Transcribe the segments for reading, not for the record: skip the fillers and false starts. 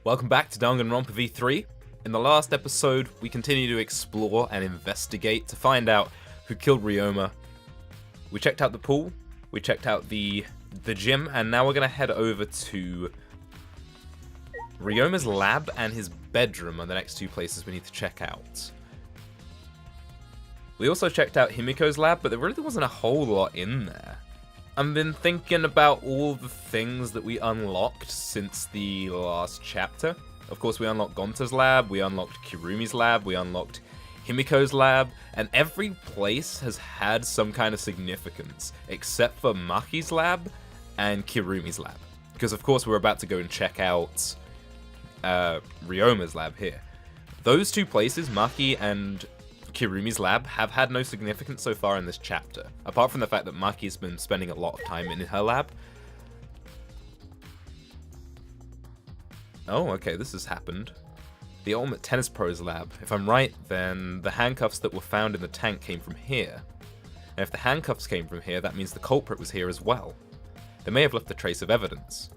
Welcome back to Danganronpa V3. In the last episode, we continue to explore and investigate to find out who killed Ryoma. We checked out the pool, we checked out the gym, and now we're going to head over to Ryoma's lab and his bedroom are the next two places we need to check out. We also checked out Himiko's lab, but there really wasn't a whole lot in there. I've been thinking about all the things that we unlocked since the last chapter. Of course, we unlocked Gonta's lab, we unlocked Kirumi's lab, we unlocked Himiko's lab, and every place has had some kind of significance, except for Maki's lab and Kirumi's lab. Because of course we're about to go and check out Ryoma's lab here. Those two places, Maki and Kirumi's lab, have had no significance so far in this chapter, apart from the fact that Maki's been spending a lot of time in her lab. Oh, okay, this has happened. The Ultimate Tennis Pro's lab. If I'm right, then the handcuffs that were found in the tank came from here. And if the handcuffs came from here, that means the culprit was here as well. They may have left a trace of evidence.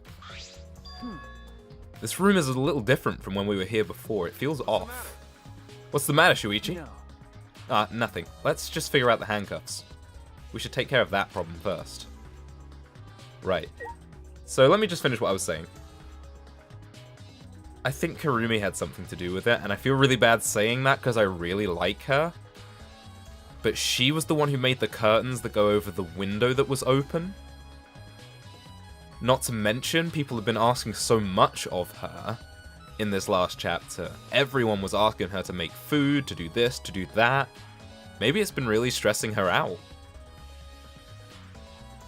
This room is a little different from when we were here before. It feels off. What's the matter, Shuichi? Nothing. Let's just figure out the handcuffs. We should take care of that problem first. Right. So let me just finish what I was saying. I think Kirumi had something to do with it, and I feel really bad saying that because I really like her. But she was the one who made the curtains that go over the window that was open. Not to mention, people have been asking so much of her in this last chapter. Everyone was asking her to make food, to do this, to do that. Maybe it's been really stressing her out.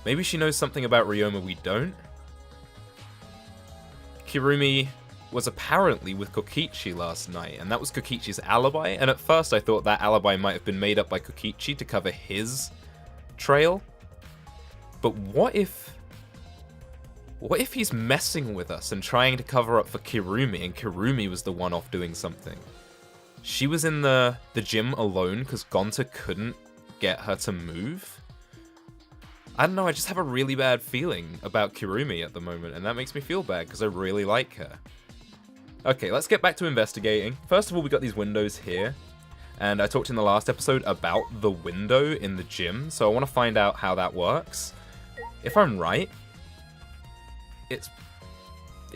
Maybe she knows something about Ryoma we don't. Kirumi was apparently with Kokichi last night, and that was Kokichi's alibi, and at first I thought that alibi might have been made up by Kokichi to cover his trail. But what if he's messing with us and trying to cover up for Kirumi, and Kirumi was the one off doing something? She was in the gym alone because Gonta couldn't get her to move? I don't know, I just have a really bad feeling about Kirumi at the moment, and that makes me feel bad because I really like her. Okay, let's get back to investigating. First of all, we got these windows here, and I talked in the last episode about the window in the gym, so I want to find out how that works. If I'm right, it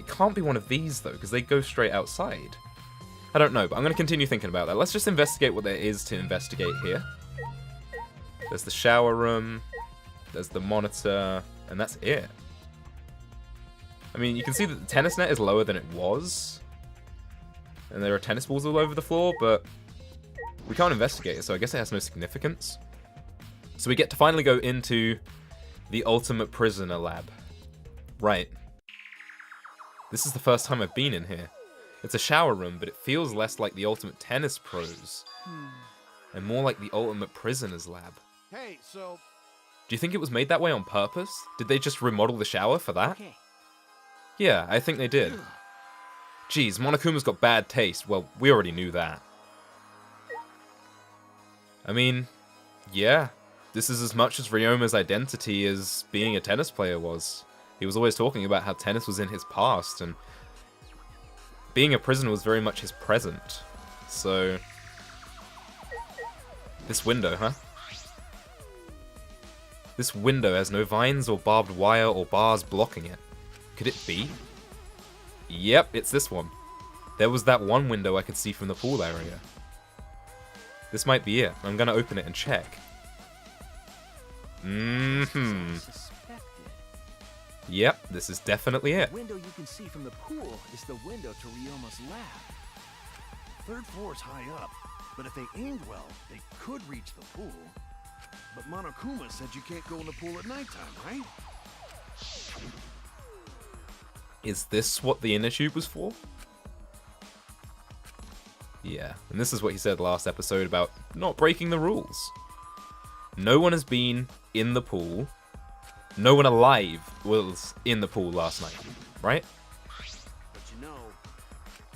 can't be one of these though, because they go straight outside. I don't know, but I'm going to continue thinking about that. Let's just investigate what there is to investigate here. There's the shower room, there's the monitor, and that's it. I mean, you can see that the tennis net is lower than it was, and there are tennis balls all over the floor, but we can't investigate it, so I guess it has no significance. So we get to finally go into the Ultimate Prisoner lab. Right. This is the first time I've been in here. It's a shower room, but it feels less like the Ultimate Tennis Pros, and more like the Ultimate Prisoner's lab. Hey, so... Do you think it was made that way on purpose? Did they just remodel the shower for that? Okay. Yeah, I think they did. Geez, Monokuma's got bad taste. Well, we already knew that. I mean, yeah. This is as much as Ryoma's identity as being a tennis player was. He was always talking about how tennis was in his past, and being a prisoner was very much his present. So... This window, huh? This window has no vines or barbed wire or bars blocking it. Could it be? Yep, it's this one. There was that one window I could see from the pool area. This might be it. I'm gonna open it and check. Yep, this is definitely it. The window you can see from the pool is the window to Ryoma's lab. Third floor is high up, but if they aimed well, they could reach the pool. But Monokuma said you can't go in the pool at nighttime, right? Is this what the inner tube was for? Yeah, and this is what he said last episode about not breaking the rules. No one has been in the pool. No one alive was in the pool last night, right? But you know...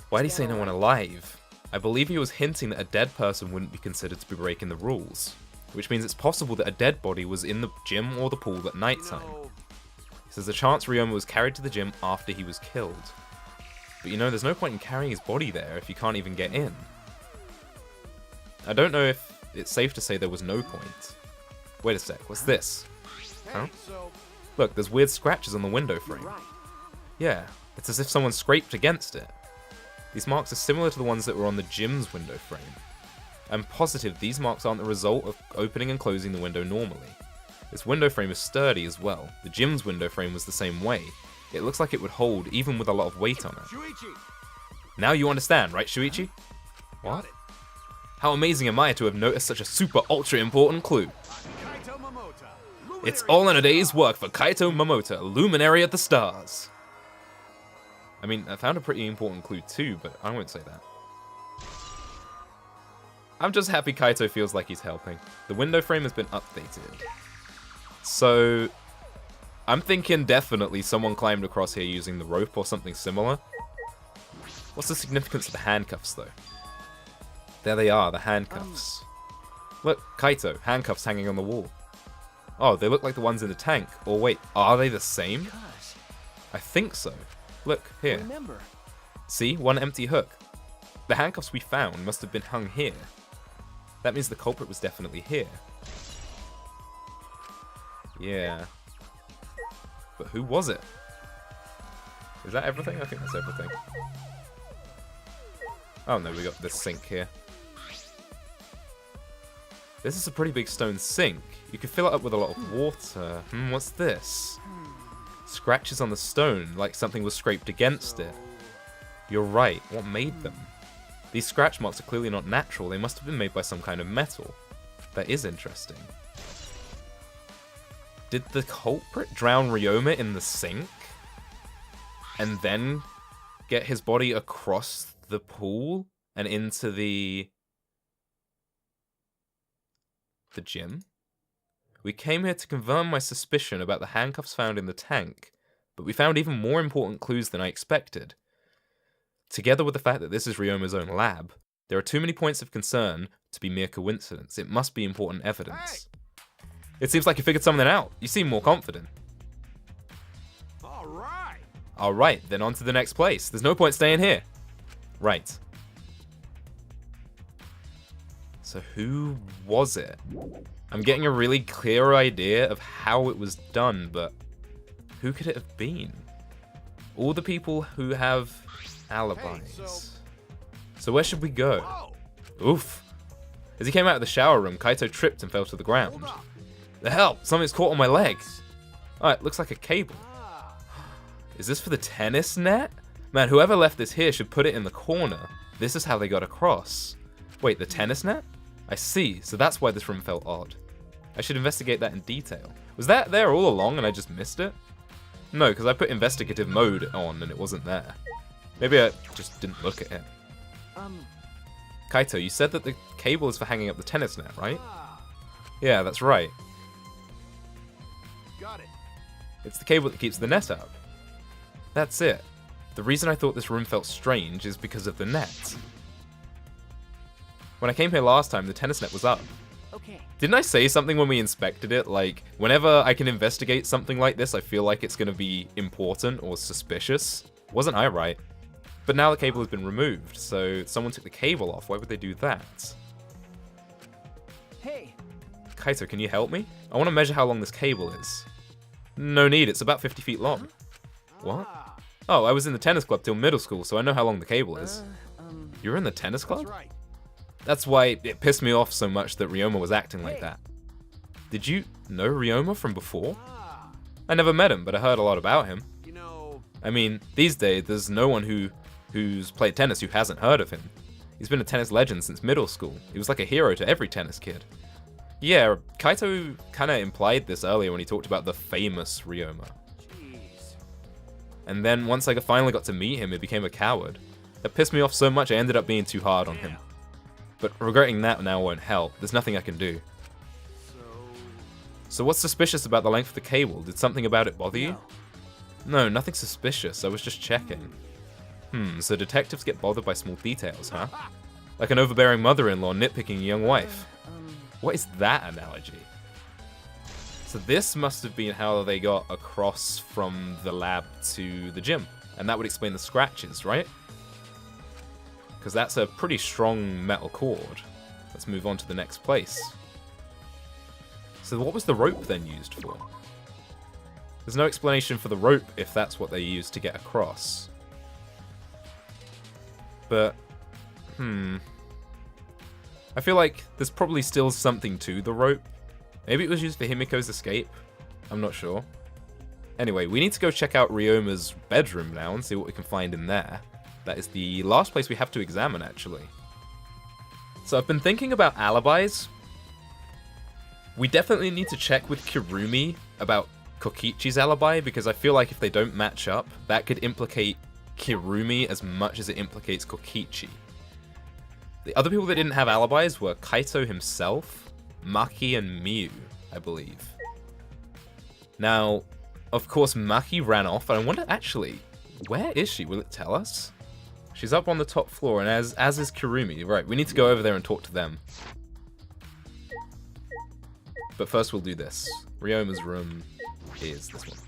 Why'd he say no one alive? I believe he was hinting that a dead person wouldn't be considered to be breaking the rules, which means it's possible that a dead body was in the gym or the pool at nighttime. He says the chance Ryoma was carried to the gym after he was killed. But you know, there's no point in carrying his body there if you can't even get in. I don't know if it's safe to say there was no point. Wait a sec, what's this? Huh? Look, there's weird scratches on the window frame. Yeah, it's as if someone scraped against it. These marks are similar to the ones that were on the gym's window frame. I'm positive these marks aren't the result of opening and closing the window normally. This window frame is sturdy as well. The gym's window frame was the same way. It looks like it would hold even with a lot of weight on it. Shuichi! Now you understand, right, Shuichi? What? How amazing am I to have noticed such a super ultra important clue? It's all in a day's work for Kaito Momota, luminary of the stars. I mean, I found a pretty important clue too, but I won't say that. I'm just happy Kaito feels like he's helping. The window frame has been updated. So, I'm thinking definitely someone climbed across here using the rope or something similar. What's the significance of the handcuffs though? There they are, the handcuffs. Look, Kaito, handcuffs hanging on the wall. Oh, they look like the ones in the tank. Or wait, are they the same? I think so. Look, here. See, one empty hook. The handcuffs we found must have been hung here. That means the culprit was definitely here. Yeah. But who was it? Is that everything? I think that's everything. Oh no, we got this sink here. This is a pretty big stone sink. You could fill it up with a lot of water. What's this? Scratches on the stone, like something was scraped against it. You're right, what made them? These scratch marks are clearly not natural, they must have been made by some kind of metal. That is interesting. Did the culprit drown Ryoma in the sink? And then get his body across the pool and into the gym? We came here to confirm my suspicion about the handcuffs found in the tank, but we found even more important clues than I expected. Together with the fact that this is Ryoma's own lab, there are too many points of concern to be mere coincidence. It must be important evidence. Hey. It seems like you figured something out. You seem more confident. Alright, then on to the next place. There's no point staying here. Right. So who was it? I'm getting a really clear idea of how it was done, but who could it have been? All the people who have alibis. So where should we go? Oof. As he came out of the shower room, Kaito tripped and fell to the ground. The hell? Something's caught on my leg. Oh, it looks like a cable. Is this for the tennis net? Man, whoever left this here should put it in the corner. This is how they got across. Wait, the tennis net? I see, so that's why this room felt odd. I should investigate that in detail. Was that there all along and I just missed it? No, because I put investigative mode on and it wasn't there. Maybe I just didn't look at it. Kaito, you said that the cable is for hanging up the tennis net, right? Yeah, that's right. Got it. It's the cable that keeps the net up. That's it. The reason I thought this room felt strange is because of the net. When I came here last time, the tennis net was up. Okay. Didn't I say something when we inspected it? Like, whenever I can investigate something like this, I feel like it's going to be important or suspicious. Wasn't I right? But now the cable has been removed, so someone took the cable off. Why would they do that? Hey. Kaito, can you help me? I want to measure how long this cable is. No need, it's about 50 feet long. What? Oh, I was in the tennis club till middle school, so I know how long the cable is. You were in the tennis club? That's right. That's why it pissed me off so much that Ryoma was acting like that. Did you know Ryoma from before? I never met him, but I heard a lot about him. You know, I mean, these days, there's no one who's played tennis who hasn't heard of him. He's been a tennis legend since middle school. He was like a hero to every tennis kid. Yeah, Kaito kind of implied this earlier when he talked about the famous Ryoma. jeez. And then once I finally got to meet him, he became a coward. That pissed me off so much I ended up being too hard on him. But regretting that now won't help. There's nothing I can do. So what's suspicious about the length of the cable? Did something about it bother you? No, nothing suspicious. I was just checking. So detectives get bothered by small details, huh? Like an overbearing mother-in-law nitpicking a young wife. What is that analogy? So this must have been how they got across from the lab to the gym. And that would explain the scratches, right? Because that's a pretty strong metal cord. Let's move on to the next place. So what was the rope then used for? There's no explanation for the rope if that's what they used to get across. But, I feel like there's probably still something to the rope. Maybe it was used for Himiko's escape. I'm not sure. Anyway, we need to go check out Ryoma's bedroom now and see what we can find in there. That is the last place we have to examine, actually. So I've been thinking about alibis. We definitely need to check with Kirumi about Kokichi's alibi, because I feel like if they don't match up, that could implicate Kirumi as much as it implicates Kokichi. The other people that didn't have alibis were Kaito himself, Maki, and Miu, I believe. Now, of course, Maki ran off, and I wonder, actually, where is she? Will it tell us? She's up on the top floor, and as is Kirumi. Right, we need to go over there and talk to them. But first we'll do this. Ryoma's room is this one.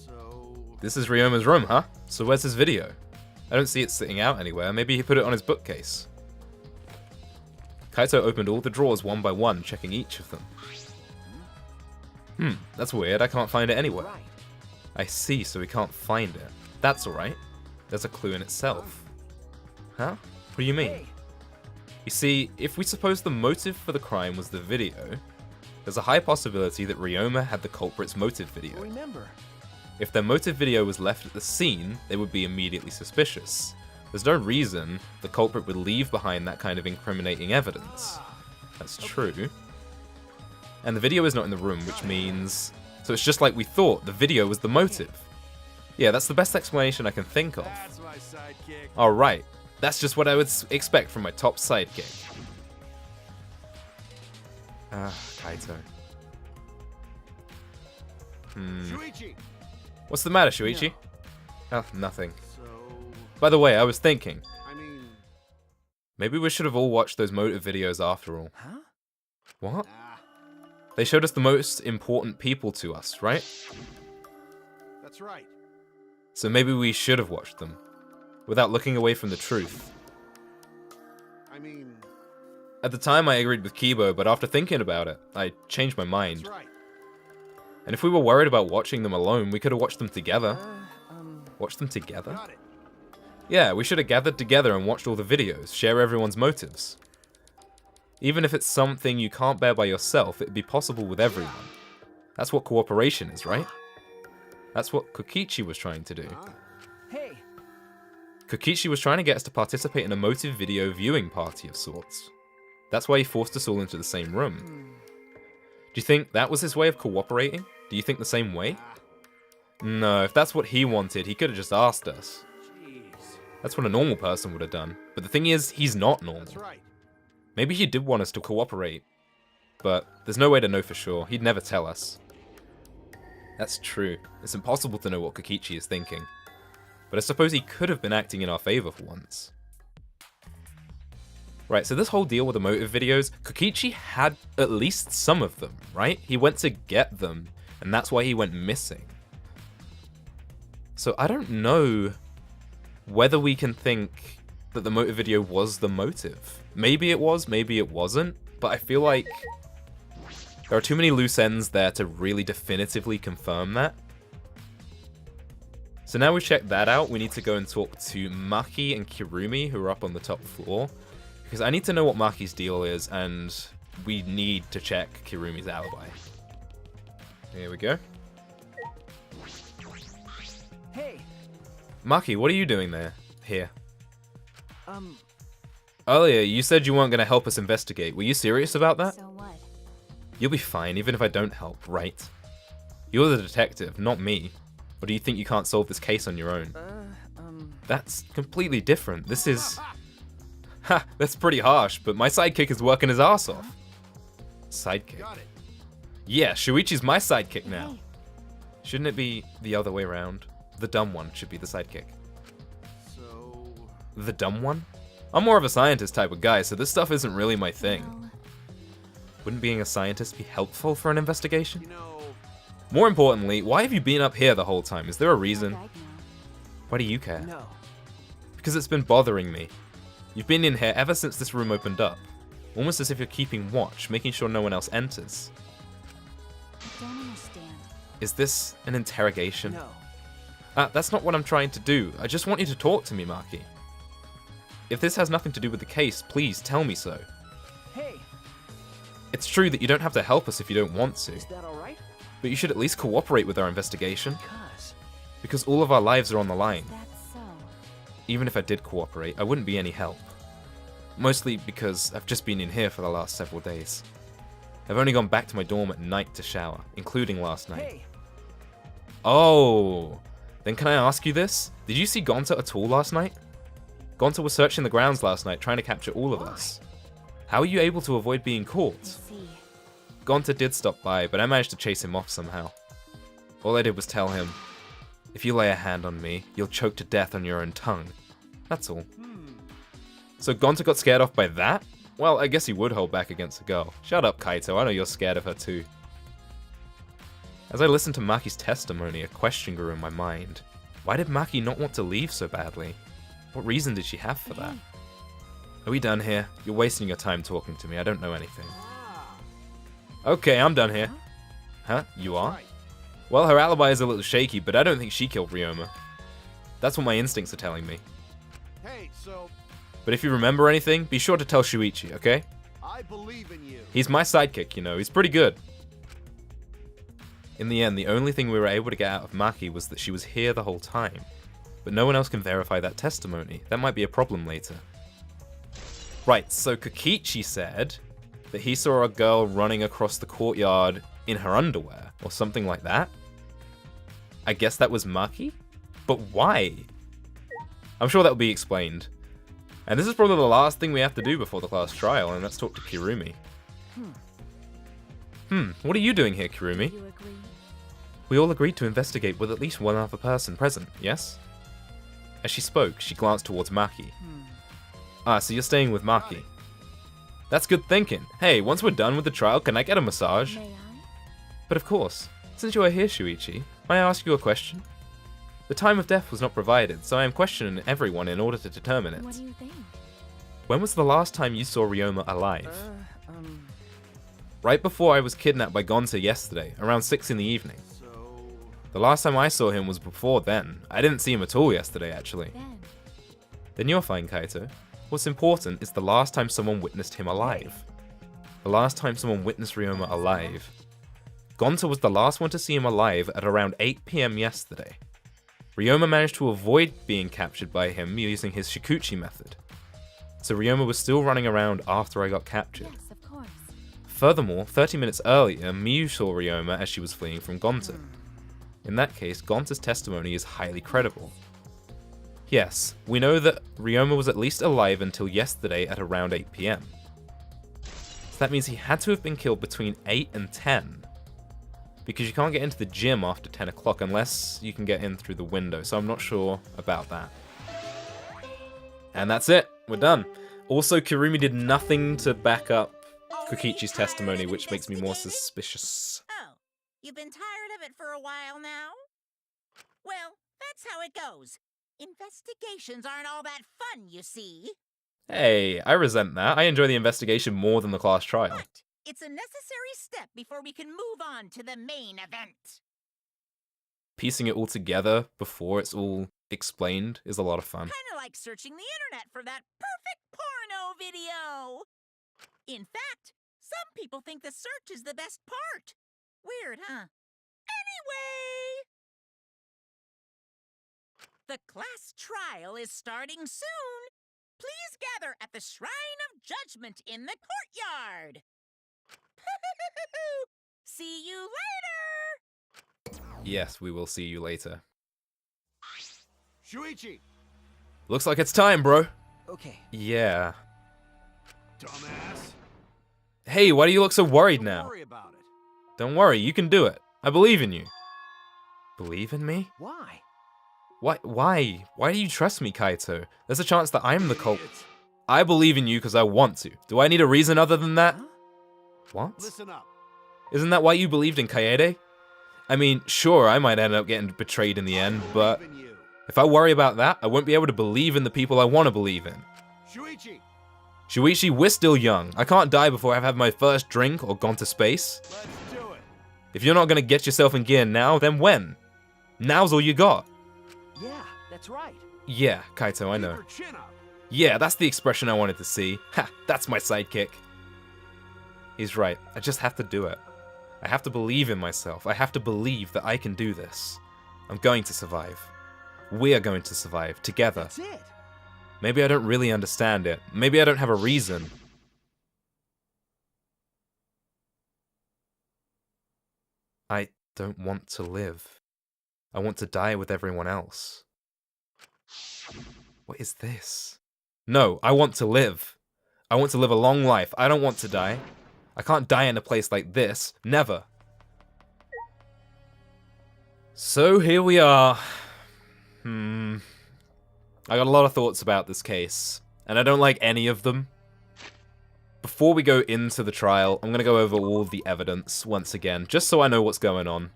So... This is Ryoma's room, huh? So where's his video? I don't see it sitting out anywhere. Maybe he put it on his bookcase. Kaito opened all the drawers one by one, checking each of them. That's weird. I can't find it anywhere. I see, so we can't find it. That's alright. There's a clue in itself. Huh? What do you mean? You see, if we suppose the motive for the crime was the video, there's a high possibility that Ryoma had the culprit's motive video. Remember. If their motive video was left at the scene, they would be immediately suspicious. There's no reason the culprit would leave behind that kind of incriminating evidence. That's true. And the video is not in the room, which means... So it's just like we thought, the video was the motive. Yeah, that's the best explanation I can think of. That's my sidekick. Alright, that's just what I would expect from my top sidekick. Kaito. Shuichi. What's the matter, Shuichi? Oh, nothing. So... By the way, I was thinking, I mean... maybe we should have all watched those motive videos after all. Huh? What? They showed us the most important people to us, right? That's right. So maybe we should have watched them, without looking away from the truth. I mean... At the time I agreed with Kibo, but after thinking about it, I changed my mind. That's right. And if we were worried about watching them alone, we could have watched them together. Watched them together? Got it. Yeah, we should have gathered together and watched all the videos, share everyone's motives. Even if it's something you can't bear by yourself, it'd be possible with everyone. That's what cooperation is, right? That's what Kokichi was trying to do. Hey. Kokichi was trying to get us to participate in a motive video viewing party of sorts. That's why he forced us all into the same room. Do you think that was his way of cooperating? Do you think the same way? No, if that's what he wanted, he could have just asked us. Jeez. That's what a normal person would have done. But the thing is, he's not normal. That's right. Maybe he did want us to cooperate, but there's no way to know for sure. He'd never tell us. That's true. It's impossible to know what Kokichi is thinking. But I suppose he could have been acting in our favor for once. Right, so this whole deal with the motive videos, Kokichi had at least some of them, right? He went to get them, and that's why he went missing. So I don't know whether we can think that the motive video was the motive. Maybe it was, maybe it wasn't, but I feel like there are too many loose ends there to really definitively confirm that. So now we've checked that out, we need to go and talk to Maki and Kirumi, who are up on the top floor. Because I need to know what Maki's deal is, and we need to check Kirumi's alibi. Here we go. Hey. Maki, what are you doing there? Here. Earlier, you said you weren't going to help us investigate. Were you serious about that? So what? You'll be fine, even if I don't help, right? You're the detective, not me. Or do you think you can't solve this case on your own? That's completely different. This is... Ha, that's pretty harsh, but my sidekick is working his ass off. Sidekick? Got it. Yeah, Shuichi's my sidekick now. Shouldn't it be the other way around? The dumb one should be the sidekick. So... The dumb one? I'm more of a scientist type of guy, so this stuff isn't really my thing. Well, Wouldn't being a scientist be helpful for an investigation? You know, More importantly, why have you been up here the whole time? Is there a reason? Right now. Why do you care? no. Because it's been bothering me. You've been in here ever since this room opened up. Almost as if you're keeping watch, making sure no one else enters. I don't understand. Is this an interrogation? No. That's not what I'm trying to do. I just want you to talk to me, Maki. If this has nothing to do with the case, please tell me so. Hey, It's true that you don't have to help us if you don't want to, is that all right? but you should at least cooperate with our investigation, Cuz. because all of our lives are on the line. That's so. Even if I did cooperate, I wouldn't be any help. Mostly because I've just been in here for the last several days. I've only gone back to my dorm at night to shower, including last night. Hey, Oh! Then can I ask you this? Did you see Gonta at all last night? Gonta was searching the grounds last night trying to capture all of us. How are you able to avoid being I caught? see. Gonta did stop by, but I managed to chase him off somehow. All I did was tell him, if you lay a hand on me, you'll choke to death on your own tongue. That's all. So Gonta got scared off by that? Well, I guess he would hold back against a girl. Shut up, Kaito, I know you're scared of her too. As I listened to Maki's testimony, a question grew in my mind. Why did Maki not want to leave so badly? What reason did she have for that? Are we done here? You're wasting your time talking to me, I don't know anything. Okay, I'm done here. Huh? You are? right. Well, her alibi is a little shaky, but I don't think she killed Ryoma. That's what my instincts are telling me. Hey, so But if you remember anything, be sure to tell Shuichi, okay? I believe in you. He's my sidekick, you know, he's pretty good. In the end, the only thing we were able to get out of Maki was that she was here the whole time. But no one else can verify that testimony. That might be a problem later. Right, so Kokichi said that he saw a girl running across the courtyard in her underwear, or something like that. I guess that was Maki? But why? I'm sure that'll be explained. And this is probably the last thing we have to do before the class trial, and let's talk to Kirumi. What are you doing here, Kirumi? You agree? We all agreed to investigate with at least one other person present, yes? As she spoke, she glanced towards Maki. Ah, so you're staying with Maki. That's good thinking. Hey, once we're done with the trial, can I get a massage? May I? But of course. Since you are here, Shuichi, may I ask you a question? The time of death was not provided, so I am questioning everyone in order to determine What it. do you think? When was the last time you saw Ryoma alive? Right before I was kidnapped by Gonta yesterday, around 6 in the evening. So The last time I saw him was before then. I didn't see him at all yesterday, actually. Then you're fine, Kaito. What's important is the last time someone witnessed him alive. The last time someone witnessed Ryoma alive. Gonta was the last one to see him alive at around 8 PM yesterday. Ryoma managed to avoid being captured by him using his Shikuchi method. So Ryoma was still running around after I got captured. Yes, of course. Furthermore, 30 minutes earlier, Miyu saw Ryoma as she was fleeing from Gonta. In that case, Gonta's testimony is highly credible. Yes, we know that Ryoma was at least alive until yesterday at around 8 PM. So that means he had to have been killed between 8 and 10. Because you can't get into the gym after 10 o'clock unless you can get in through the window, so I'm not sure about that. And that's it, we're done. Also, Kirumi did nothing to back up Kokichi's testimony, which makes me more suspicious. Oh, you've been tired of it for a while now? Well, that's how it goes. Investigations aren't all that fun, you see. Hey, I resent that. I enjoy the investigation more than the class trial. But it's a necessary step before we can move on to the main event. Piecing it all together before it's all explained is a lot of fun. Kinda like searching the internet for that perfect porno video. In fact, some people think the search is the best part. Weird, huh? Anyway, the class trial is starting soon. Please gather at the Shrine of Judgment in the courtyard. See you later! Yes, we will see you later. Shuichi. Looks like it's time, bro. Okay. Yeah. Dumbass. Hey, why do you look so worried Don't now? worry about it. Don't worry, you can do it. I believe in you. Believe in me? Why? Why? Why do you trust me, Kaito? There's a chance that I'm the culprit. Idiot. I believe in you because I want to. Do I need a reason other than that? Huh? What? Listen up. Isn't that why you believed in Kaede? I mean, sure, I might end up getting betrayed in the end, but Believe in you. if I worry about that, I won't be able to believe in the people I want to believe in. Shuichi, Shuichi, we're still young. I can't die before I've had my first drink or gone to space. let's do it. If you're not gonna get yourself in gear now, then when? Now's all you got. Yeah, that's right. Yeah, Kaito, I know. Keep her chin up. Yeah, that's the expression I wanted to see. Ha, that's my sidekick. He's right. I just have to do it. I have to believe in myself. I have to believe that I can do this. I'm going to survive. We are going to survive, together. That's it. Maybe I don't really understand it. Maybe I don't have a reason. I don't want to live. I want to die with everyone else. What is this? No, I want to live. I want to live a long life. I don't want to die. I can't die in a place like this. Never. So here we are. I got a lot of thoughts about this case, and I don't like any of them. Before we go into the trial, I'm going to go over all the evidence once again, just so I know what's going on.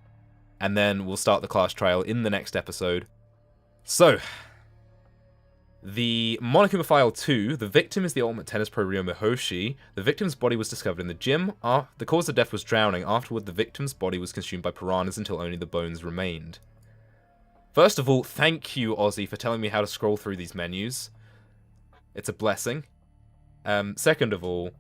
And then we'll start the class trial in the next episode. So, the Monokuma File 2, the victim is the Ultimate Tennis Pro Ryoma Hoshi. The victim's body was discovered in the gym. The cause of death was drowning. Afterward, the victim's body was consumed by piranhas until only the bones remained. First of all, thank you, Ozzy, for telling me how to scroll through these menus. It's a blessing. Second of all,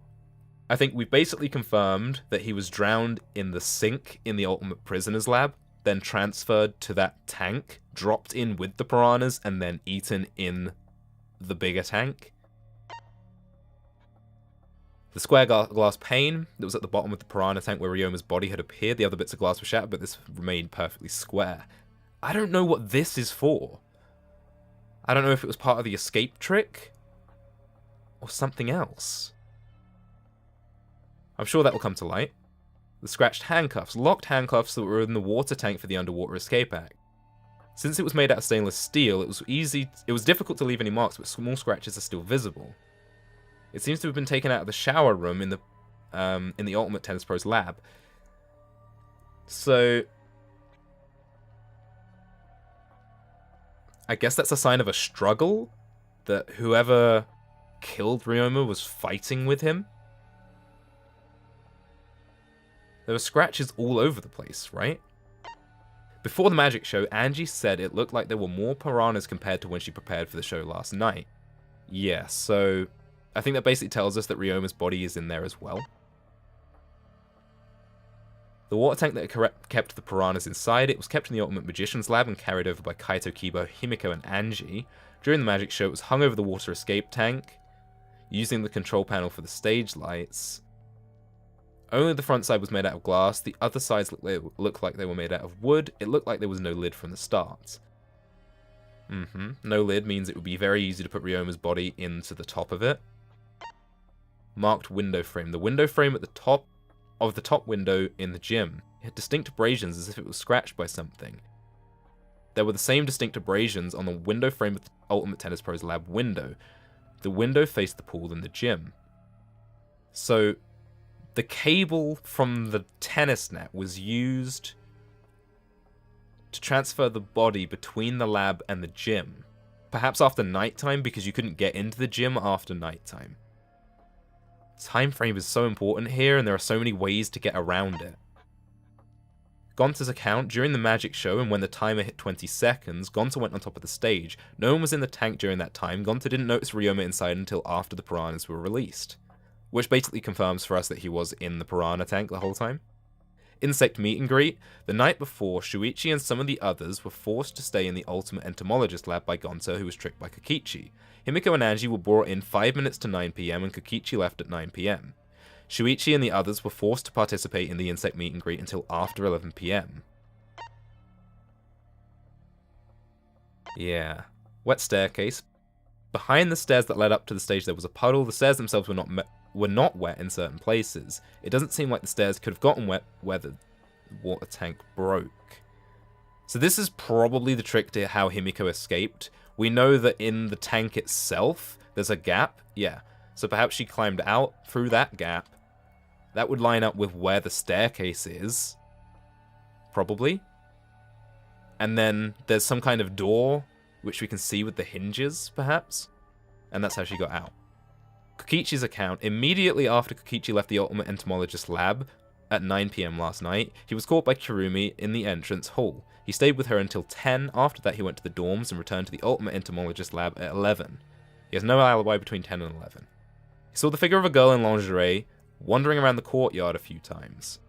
I think we basically confirmed that he was drowned in the sink in the Ultimate Prisoners Lab, then transferred to that tank, dropped in with the piranhas, and then eaten in the bigger tank. The square glass pane that was at the bottom of the piranha tank where Ryoma's body had appeared, the other bits of glass were shattered, but this remained perfectly square. I don't know what this is for. I don't know if it was part of the escape trick or something else. I'm sure that will come to light. The scratched handcuffs, locked handcuffs that were in the water tank for the underwater escape act. Since it was made out of stainless steel, it was difficult to leave any marks, but small scratches are still visible. It seems to have been taken out of the shower room in the Ultimate Tennis Pro's lab. So I guess that's a sign of a struggle, that whoever killed Ryoma was fighting with him. There were scratches all over the place, right? Before the magic show, Angie said it looked like there were more piranhas compared to when she prepared for the show last night. Yeah, so I think that basically tells us that Ryoma's body is in there as well. The water tank that kept the piranhas inside it was kept in the Ultimate Magician's lab and carried over by Kaito, Kibo, Himiko, and Angie. During the magic show, it was hung over the water escape tank, using the control panel for the stage lights. Only the front side was made out of glass, the other sides looked like they were made out of wood. It looked like there was no lid from the start. No lid means it would be very easy to put Ryoma's body into the top of it. Marked window frame. The window frame at the top of the top window in the gym. It had distinct abrasions as if it was scratched by something. There were the same distinct abrasions on the window frame of the Ultimate Tennis Pro's lab window. The window faced the pool in the gym. So the cable from the tennis net was used to transfer the body between the lab and the gym. Perhaps after nighttime, because you couldn't get into the gym after nighttime. Time frame is so important here, and there are so many ways to get around it. Gonta's account, during the magic show and when the timer hit 20 seconds, Gonta went on top of the stage. No one was in the tank during that time. Gonta didn't notice Ryoma inside until after the piranhas were released. Which basically confirms for us that he was in the piranha tank the whole time. Insect meet and greet. The night before, Shuichi and some of the others were forced to stay in the Ultimate Entomologist lab by Gonta, who was tricked by Kokichi. Himiko and Angie were brought in 5 minutes to 9 PM and Kokichi left at 9 PM. Shuichi and the others were forced to participate in the insect meet and greet until after 11 PM. Yeah. Wet staircase. Behind the stairs that led up to the stage there was a puddle. The stairs themselves were not wet in certain places. It doesn't seem like the stairs could have gotten wet where the water tank broke. So this is probably the trick to how Himiko escaped. We know that in the tank itself, there's a gap. Yeah. So perhaps she climbed out through that gap, That would line up with where the staircase is. Probably. And then there's some kind of door, which we can see with the hinges, perhaps. And that's how she got out. Kokichi's account, immediately after Kokichi left the Ultimate Entomologist lab at 9 PM last night, he was caught by Kirumi in the entrance hall. He stayed with her until 10. After that, he went to the dorms and returned to the Ultimate Entomologist lab at 11. He has no alibi between 10 and 11. He saw the figure of a girl in lingerie wandering around the courtyard a few times.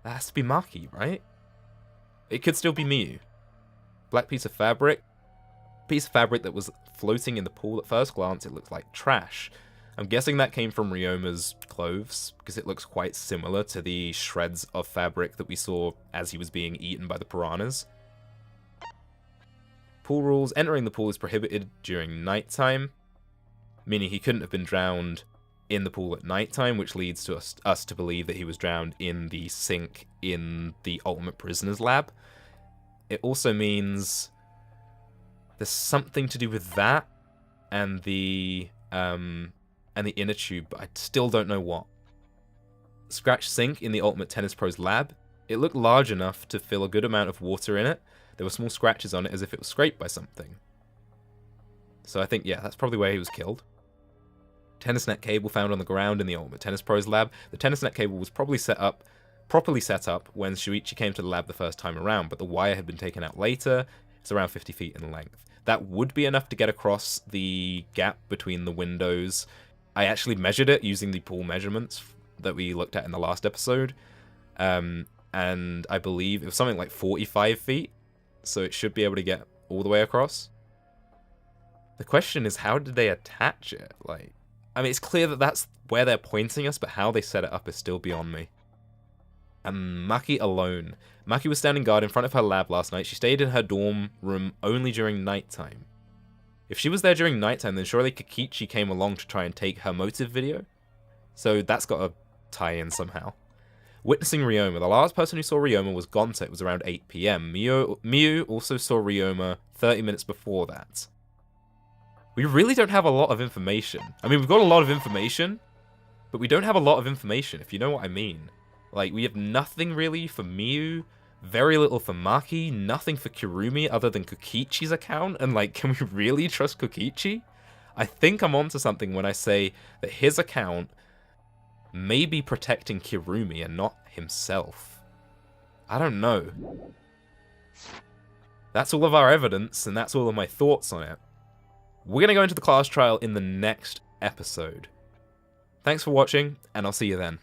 That has to be Maki, right? It could still be Miyu. Black piece of fabric. Piece of fabric that was floating in the pool. At first glance, it looked like trash. I'm guessing that came from Ryoma's clothes, because it looks quite similar to the shreds of fabric that we saw as he was being eaten by the piranhas. Pool rules. Entering the pool is prohibited during nighttime, meaning he couldn't have been drowned in the pool at nighttime, which leads to us to believe that he was drowned in the sink in the Ultimate Prisoners lab. It also means there's something to do with that and the inner tube, but I still don't know what. Scratch sink in the Ultimate Tennis Pro's lab. It looked large enough to fill a good amount of water in it. There were small scratches on it as if it was scraped by something. So I think, yeah, that's probably where he was killed. Tennis net cable found on the ground in the Ultimate Tennis Pro's lab. The tennis net cable was properly set up when Shuichi came to the lab the first time around, but the wire had been taken out later. It's around 50 feet in length. That would be enough to get across the gap between the windows. I actually measured it using the pool measurements that we looked at in the last episode. And I believe it was something like 45 feet. So it should be able to get all the way across. The question is, how did they attach it? Like, I mean, it's clear that that's where they're pointing us, but how they set it up is still beyond me. And Maki alone. Maki was standing guard in front of her lab last night. She stayed in her dorm room only during nighttime. If she was there during nighttime, then surely Kokichi came along to try and take her motive video. So that's got to tie in somehow. Witnessing Ryoma. The last person who saw Ryoma was Gonta. It was around 8 PM. Miyu also saw Ryoma 30 minutes before that. We really don't have a lot of information. I mean, we've got a lot of information, but we don't have a lot of information, if you know what I mean. Like, we have nothing really for Miyu, very little for Maki, nothing for Kirumi other than Kokichi's account, and like, can we really trust Kokichi? I think I'm onto something when I say that his account may be protecting Kirumi and not himself. I don't know. That's all of our evidence, and that's all of my thoughts on it. We're going to go into the class trial in the next episode. Thanks for watching, and I'll see you then.